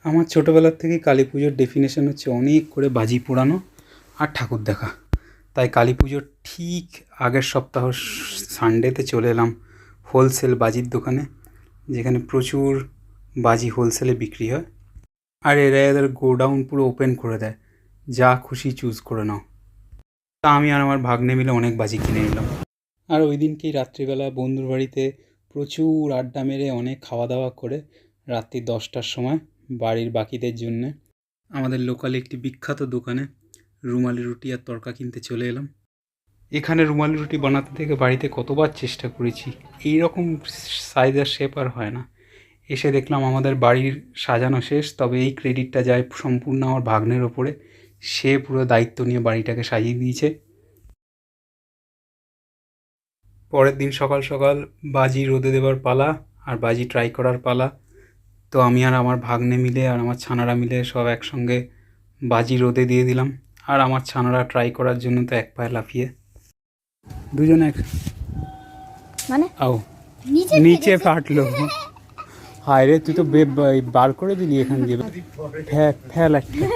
আমার ছোটোবেলার থেকেই কালী পুজোর ডেফিনেশন হচ্ছে অনেক করে বাজি পোড়ানো আর ঠাকুর দেখা। তাই কালী পুজোর ঠিক আগের সপ্তাহ সানডেতে চলে এলাম হোলসেল বাজির দোকানে, যেখানে প্রচুর বাজি হোলসেলে বিক্রি হয়। আর এরা এদের গোডাউন পুরো ওপেন করে দেয়, যা খুশি চুজ করে নাও। তা আমি আর আমার ভাগ্নে মিলে অনেক বাজি কিনে নিলাম। আর ওই দিনকেই রাত্রিবেলা বন্ধুর বাড়িতে প্রচুর আড্ডা মেরে অনেক খাওয়া দাওয়া করে রাত্রি 10টার সময় বাড়ির বাকিদের জন্যে আমাদের লোকাল একটি বিখ্যাত দোকানে রুমালি রুটি আর তড়কা কিনতে চলে এলাম। এখানে রুমালি রুটি বানাতে থেকে বাড়িতে কতবার চেষ্টা করেছি, এই রকম সাইজের শেপ আর হয় না। এসে দেখলাম আমাদের বাড়ির সাজানো শেষ, তবে এই ক্রেডিটটা যায় সম্পূর্ণ আমার ভাগ্নের ওপরে। সে পুরো দায়িত্ব নিয়ে বাড়িটাকে সাজিয়ে দিয়েছে। পরের দিন সকাল সকাল বাজি রোদে দেওয়ার পালা আর বাজি ট্রাই করার পালা। তো আমি আর আমার ভাগ্নে মিলে আর আমার ছানারা মিলে সব একসঙ্গে বাজি রোদে দিয়ে দিলাম। আর আমার ছানারা ট্রাই করার জন্য তো এক পায়ে লাফিয়ে দুজনে মানে আও নিচে ফাটলো। হায় রে, তুই তো বার করে দিলি এখান দিয়ে। ফেল একটা।